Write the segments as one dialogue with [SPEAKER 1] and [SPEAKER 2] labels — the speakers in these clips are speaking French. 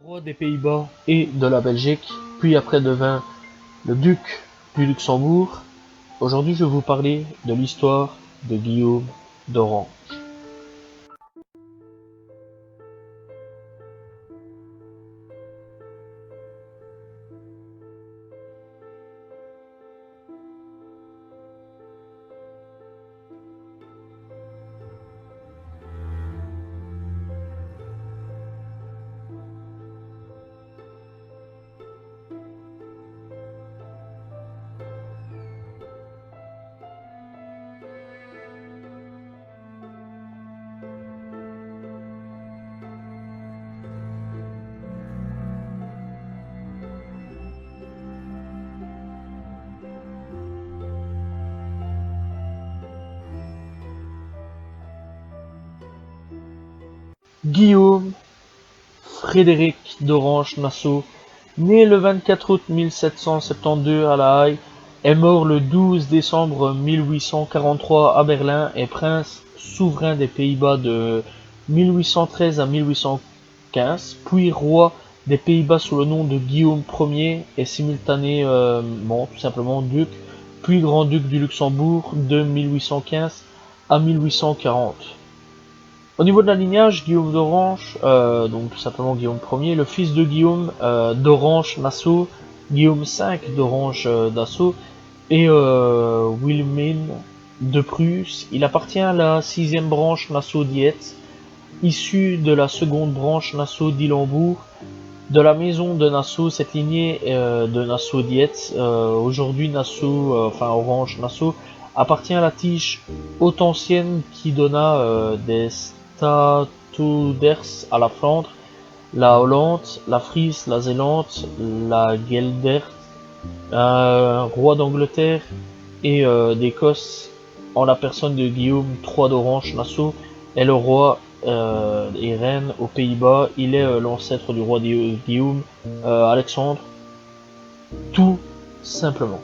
[SPEAKER 1] Roi des Pays-Bas et de la Belgique, puis après devint le duc du Luxembourg. Aujourd'hui, je vais vous parler de l'histoire de Guillaume d'Orange. Guillaume Frédéric d'Orange-Nassau, né le 24 août 1772 à La Haye, est mort le 12 décembre 1843 à Berlin et prince souverain des Pays-Bas de 1813 à 1815, puis roi des Pays-Bas sous le nom de Guillaume Ier et simultanément tout simplement duc, puis grand-duc du Luxembourg de 1815 à 1840. Au niveau de la lignage, Guillaume d'Orange, donc tout simplement Guillaume Ier, le fils de Guillaume d'Orange-Nassau, Guillaume V d'Orange-Nassau et Wilhelmine de Prusse, il appartient à la sixième branche Nassau-Dietz, issue de la seconde branche Nassau-Dillenbourg, de la maison de Nassau. Cette lignée de Nassau-Dietz, aujourd'hui Nassau, enfin Orange-Nassau, appartient à la tige haute ancienne qui donna des Stadtuders à la Flandre, la Hollande, la Frise, la Zélande, la Gueldert, un roi d'Angleterre et d'Écosse en la personne de Guillaume III d'Orange-Nassau est le roi et reine aux Pays-Bas. Il est l'ancêtre du roi Guillaume, Alexandre, tout simplement.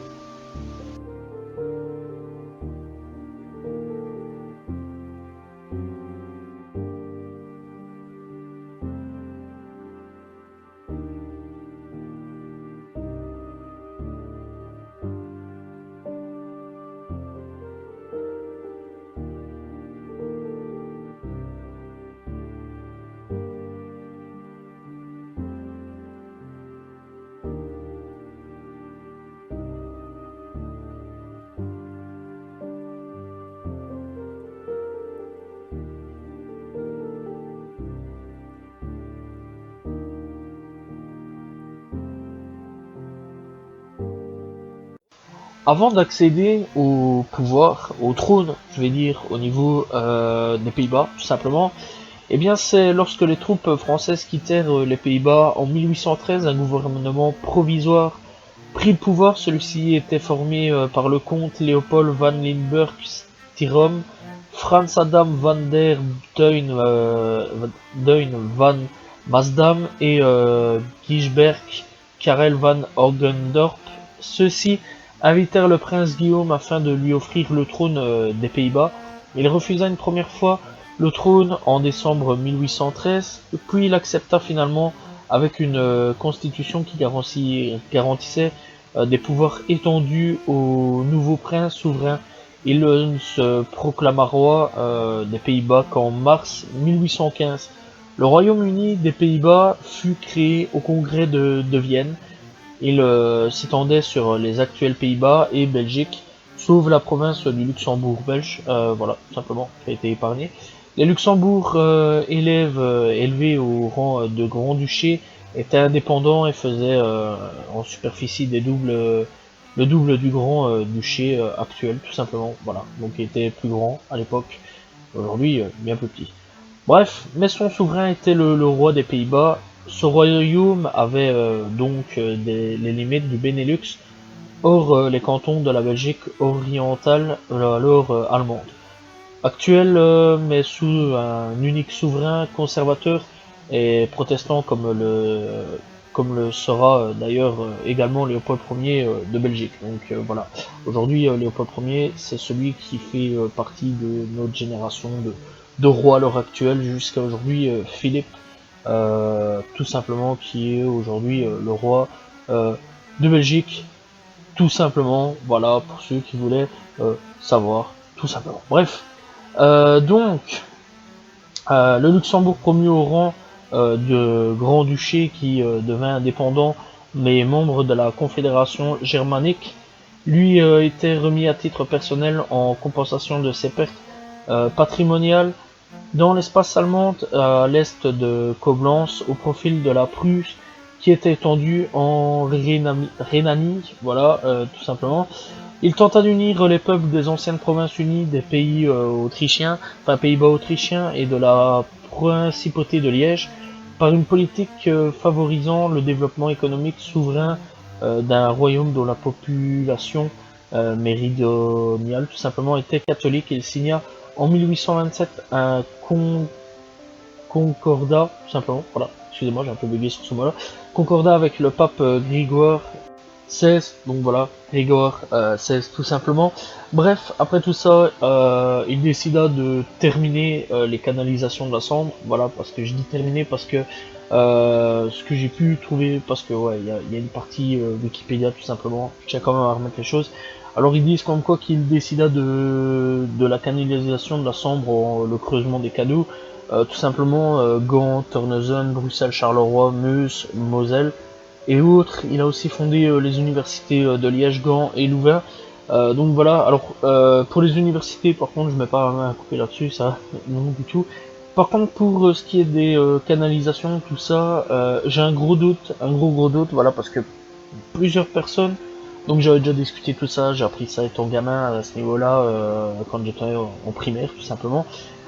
[SPEAKER 1] Avant d'accéder au pouvoir, au trône, je vais dire, au niveau des Pays-Bas, tout simplement, eh bien c'est lorsque les troupes françaises quittèrent les Pays-Bas en 1813, un gouvernement provisoire prit le pouvoir. Celui-ci était formé par le comte Léopold van Limburg-Stirum, Frans Adam van der Duyn van Maasdam et Gijsberg Karel van Hogendorp. Ceux-ci invitèrent le prince Guillaume afin de lui offrir le trône des Pays-Bas. Il refusa une première fois le trône en décembre 1813, puis il accepta finalement avec une constitution qui garantissait des pouvoirs étendus au nouveau prince souverain. Il se proclama roi des Pays-Bas qu'en mars 1815. Le Royaume-Uni des Pays-Bas fut créé au congrès de Vienne. Il s'étendait sur les actuels Pays-Bas et Belgique, sauf la province du Luxembourg belge, voilà, tout simplement, qui a été épargnée. Les Luxembourg élevés au rang de grand-duché étaient indépendants et faisaient en superficie le double du grand-duché actuel, tout simplement, voilà. Donc il était plus grand à l'époque, aujourd'hui bien plus petit. Bref, mais son souverain était le roi des Pays-Bas. Ce royaume avait les limites du Benelux, hors les cantons de la Belgique orientale, alors allemande. Actuel, mais sous un unique souverain conservateur et protestant comme le sera d'ailleurs également Léopold Ier de Belgique. Donc voilà, aujourd'hui Léopold Ier c'est celui qui fait partie de notre génération de rois à l'heure actuelle jusqu'à aujourd'hui Philippe. tout simplement, qui est aujourd'hui le roi de Belgique, tout simplement, voilà, pour ceux qui voulaient savoir, tout simplement. Bref, donc, le Luxembourg promu au rang de grand-duché qui devint indépendant, mais membre de la Confédération germanique, lui était remis à titre personnel en compensation de ses pertes patrimoniales dans l'espace allemand à l'est de Coblence, au profil de la Prusse qui était étendue en Rhénanie, voilà, tout simplement. Il tenta d'unir les peuples des anciennes provinces unies des pays autrichiens, enfin Pays-Bas autrichiens et de la principauté de Liège par une politique favorisant le développement économique souverain d'un royaume dont la population méridionale tout simplement était catholique. Il signa en 1827 un concordat, tout simplement, voilà, excusez-moi j'ai un peu bugué sur ce mot-là, concordat avec le pape Grégoire 16, donc voilà, Grégor 16 tout simplement. Bref, après tout ça, il décida de terminer les canalisations de la Sambre, voilà, parce que je dis terminer parce que ce que j'ai pu trouver, parce que ouais, il y a une partie Wikipédia tout simplement, je tiens quand même à remettre les choses. Alors ils disent comme quoi qu'il décida de la canalisation de la Sambre, le creusement des canaux, tout simplement Gand, Terneuzen, Bruxelles, Charleroi, Meuse, Moselle, et autres. Il a aussi fondé les universités de Liège, Gand et Louvain. Donc voilà, alors pour les universités, par contre, je mets pas la main à couper là-dessus, ça, non du tout. Par contre, pour ce qui est des canalisations, tout ça, j'ai un gros doute, un gros doute, voilà, parce que plusieurs personnes, donc j'avais déjà discuté tout ça, j'ai appris ça étant gamin à ce niveau-là, quand j'étais en primaire, tout simplement.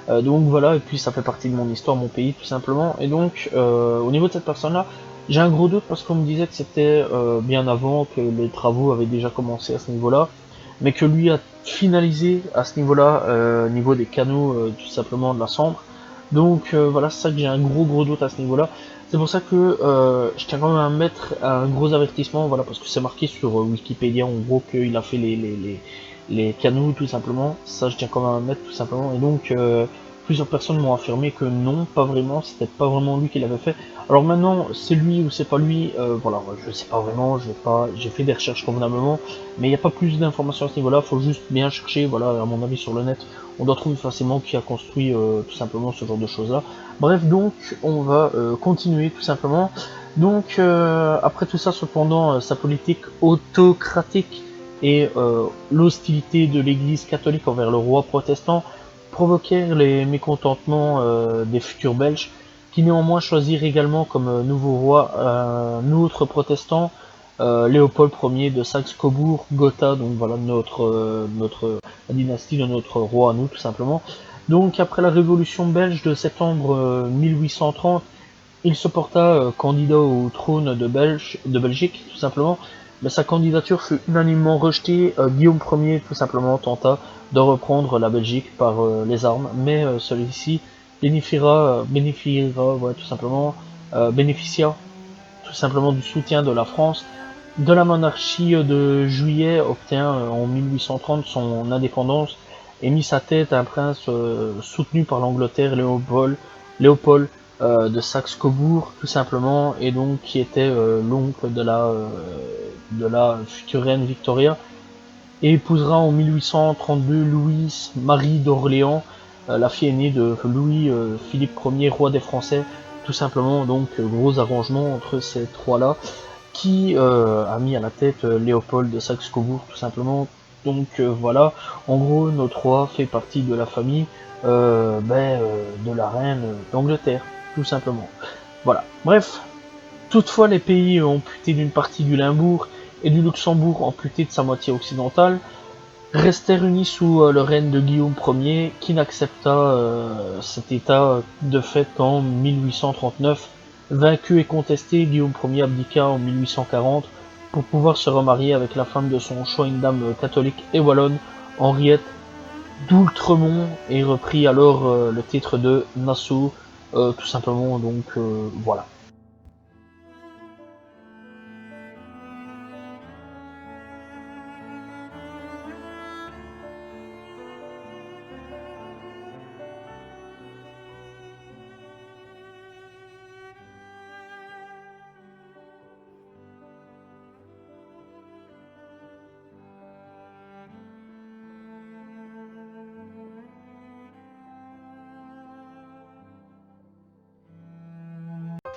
[SPEAKER 1] Donc voilà, et puis ça fait partie de mon histoire, mon pays, tout simplement. Et donc, au niveau de cette personne-là, j'ai un gros doute parce qu'on me disait que c'était bien avant, que les travaux avaient déjà commencé à ce niveau-là, mais que lui a finalisé à ce niveau-là, niveau des canaux, tout simplement de la Sambre. Donc voilà, c'est ça que j'ai un gros doute à ce niveau-là. C'est pour ça que je tiens quand même à mettre un gros avertissement, voilà, parce que c'est marqué sur Wikipédia en gros qu'il a fait les canaux tout simplement. Ça, je tiens quand même à mettre tout simplement. Et donc plusieurs personnes m'ont affirmé que non, pas vraiment, c'était pas vraiment lui qui l'avait fait. Alors maintenant, c'est lui ou c'est pas lui, voilà, je sais pas vraiment, j'ai fait des recherches convenablement, mais il n'y a pas plus d'informations à ce niveau-là, faut juste bien chercher, voilà, à mon avis sur le net, on doit trouver facilement qui a construit tout simplement ce genre de choses-là. Bref, donc, on va continuer tout simplement. Donc, après tout ça, cependant, sa politique autocratique et l'hostilité de l'Église catholique envers le roi protestant provoquèrent les mécontentements des futurs Belges, qui néanmoins choisirent également comme nouveau roi un autre protestant, Léopold Ier de Saxe-Cobourg-Gotha, donc voilà notre la dynastie de notre roi à nous tout simplement. Donc après la révolution belge de septembre 1830, il se porta candidat au trône de Belgique, tout simplement, mais sa candidature fut unanimement rejetée. Guillaume Ier, tout simplement, tenta de reprendre la Belgique par les armes, mais celui-ci ouais, bénéficia tout simplement du soutien de la France. De la monarchie de Juillet obtint en 1830 son indépendance et mit sa tête à un prince soutenu par l'Angleterre, Léopold de Saxe-Cobourg, tout simplement, et donc qui était l'oncle de la future reine Victoria, et épousera en 1832 Louise Marie d'Orléans, la fille aînée de Louis Philippe Ier, roi des Français, tout simplement. Donc gros arrangement entre ces trois-là, qui a mis à la tête Léopold de Saxe-Cobourg, tout simplement. Donc voilà, en gros, notre roi fait partie de la famille de la reine d'Angleterre, tout simplement. Voilà. Bref, toutefois, les pays amputés d'une partie du Limbourg et du Luxembourg amputé de sa moitié occidentale restèrent unis sous le règne de Guillaume Ier, qui n'accepta cet état de fait qu'en 1839. Vaincu et contesté, Guillaume Ier abdiqua en 1840 pour pouvoir se remarier avec la femme de son choix, une dame catholique et wallonne, Henriette d'Oultremont, et reprit alors le titre de Nassau, tout simplement. Donc voilà.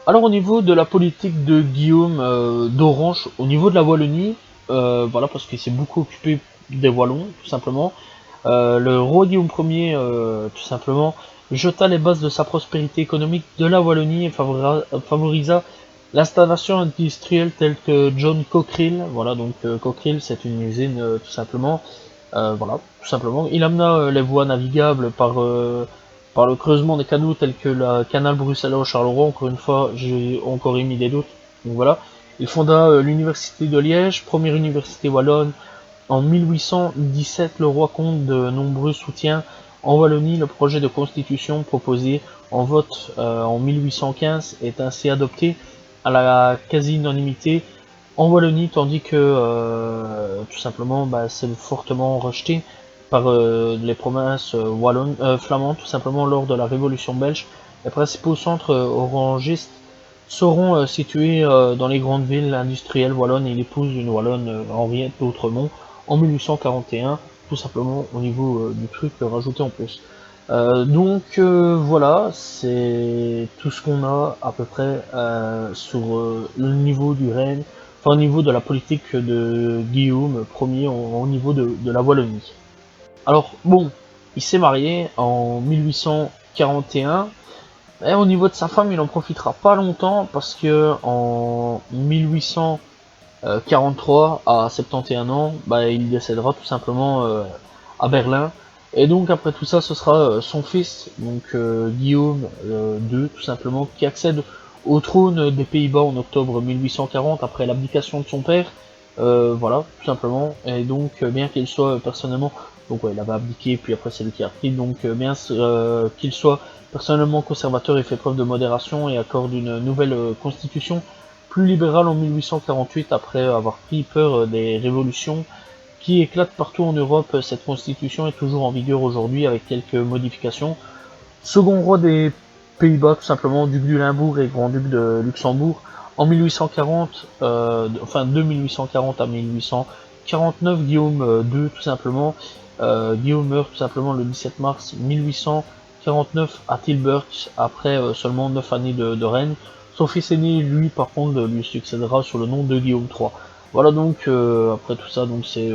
[SPEAKER 1] Alors au niveau de la politique de Guillaume d'Orange, au niveau de la Wallonie, voilà, parce qu'il s'est beaucoup occupé des Wallons, tout simplement, le roi Guillaume Ier, tout simplement, jeta les bases de sa prospérité économique de la Wallonie et favorisa l'installation industrielle telle que John Cockerill. Voilà, donc Cockerill, c'est une usine, tout simplement. Voilà, tout simplement. Il amena les voies navigables par le creusement des canaux tels que le canal Bruxelles-Charleroi. Encore une fois, j'ai encore émis des doutes. Donc voilà. Il fonda l'université de Liège, première université wallonne. En 1817, le roi compte de nombreux soutiens. En Wallonie, le projet de constitution proposé en vote en 1815 est ainsi adopté à la quasi-unanimité en Wallonie, tandis que tout simplement c'est fortement rejeté par les provinces flamandes, tout simplement lors de la Révolution belge. Les principaux centres orangistes seront situés dans les grandes villes industrielles wallonnes et l'épouse d'une wallonne Henriette d'Outremont en 1841, tout simplement au niveau du truc rajouté en plus. Voilà, c'est tout ce qu'on a à peu près sur le niveau du règne, enfin au niveau de la politique de Guillaume Ier au niveau de la Wallonie. Alors bon, il s'est marié en 1841, et au niveau de sa femme, il en profitera pas longtemps parce que en 1843, à 71 ans, il décédera tout simplement à Berlin. Et donc après tout ça, ce sera son fils, donc Guillaume II, tout simplement, qui accède au trône des Pays-Bas en octobre 1840 après l'abdication de son père. Voilà, tout simplement. Et donc, bien qu'il soit personnellement, donc ouais, il avait abdiqué, puis après c'est lui qui a pris, donc bien qu'il soit personnellement conservateur, il fait preuve de modération et accorde une nouvelle constitution plus libérale en 1848 après avoir pris peur des révolutions qui éclatent partout en Europe. Cette constitution est toujours en vigueur aujourd'hui avec quelques modifications. Second roi des Pays-Bas, tout simplement, duc du Limbourg et grand-duc de Luxembourg. En 1840, de 1840 à 1849, Guillaume II, tout simplement. Guillaume meurt tout simplement le 17 mars 1849 à Tilburg, après seulement 9 années de règne. Son fils aîné, lui, par contre, lui succédera sous le nom de Guillaume III. Voilà donc, après tout ça, donc c'est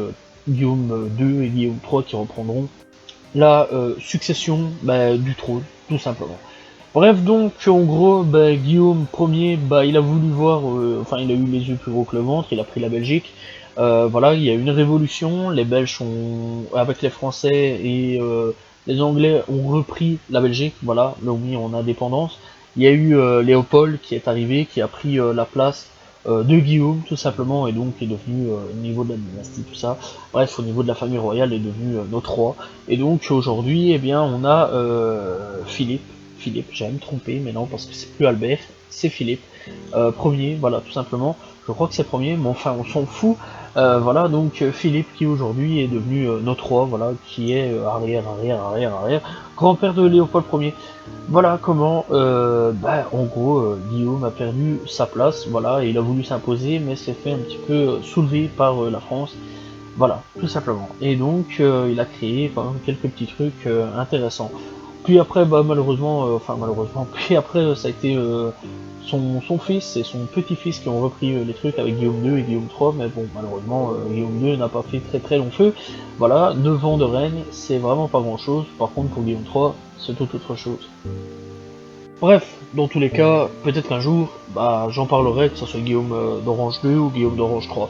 [SPEAKER 1] Guillaume II et Guillaume III qui reprendront la succession du trône, tout simplement. Bref, donc, en gros, Guillaume Ier, il a voulu voir, il a eu les yeux plus gros que le ventre, il a pris la Belgique. Voilà, il y a eu une révolution, les Belges ont, avec les Français et les Anglais ont repris la Belgique, voilà, l'ont mis en indépendance. Il y a eu Léopold qui est arrivé, qui a pris la place de Guillaume, tout simplement, et donc est devenu, au niveau de la dynastie, tout ça, bref, au niveau de la famille royale, est devenu notre roi. Et donc, aujourd'hui, eh bien, on a Philippe, j'allais me tromper, mais non, parce que c'est plus Albert, c'est Philippe. Premier, voilà, tout simplement. Je crois que c'est premier, mais enfin, on s'en fout. Voilà, donc Philippe qui aujourd'hui est devenu notre roi, voilà, qui est arrière, grand-père de Léopold Ier. Voilà comment, en gros, Guillaume a perdu sa place, voilà, et il a voulu s'imposer, mais s'est fait un petit peu soulever par la France. Voilà, tout simplement. Et donc, il a créé quelques petits trucs intéressants. Puis après, malheureusement, puis après, ça a été son fils et son petit-fils qui ont repris les trucs avec Guillaume II et Guillaume III, mais bon, malheureusement, Guillaume II n'a pas fait très très long feu. Voilà, 9 ans de règne, c'est vraiment pas grand-chose. Par contre, pour Guillaume III, c'est tout autre chose. Bref, dans tous les cas, peut-être qu'un jour, j'en parlerai, que ce soit Guillaume d'Orange 2 ou Guillaume d'Orange 3.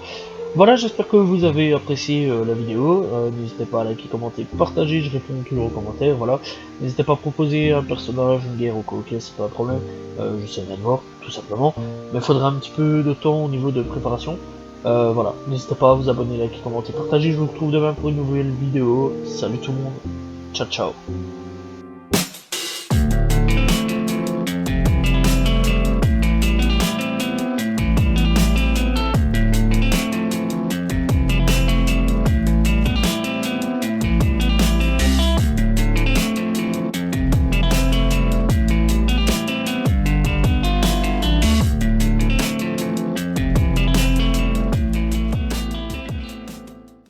[SPEAKER 1] Voilà, j'espère que vous avez apprécié la vidéo. N'hésitez pas à liker, commenter, partager, je réponds toujours aux commentaires, voilà. N'hésitez pas à proposer un personnage, une guerre ou quoi, ok, c'est pas un problème. J'essaierai de voir, tout simplement. Mais il faudra un petit peu de temps au niveau de préparation. Voilà, n'hésitez pas à vous abonner, liker, commenter, partager. Je vous retrouve demain pour une nouvelle vidéo. Salut tout le monde, ciao ciao.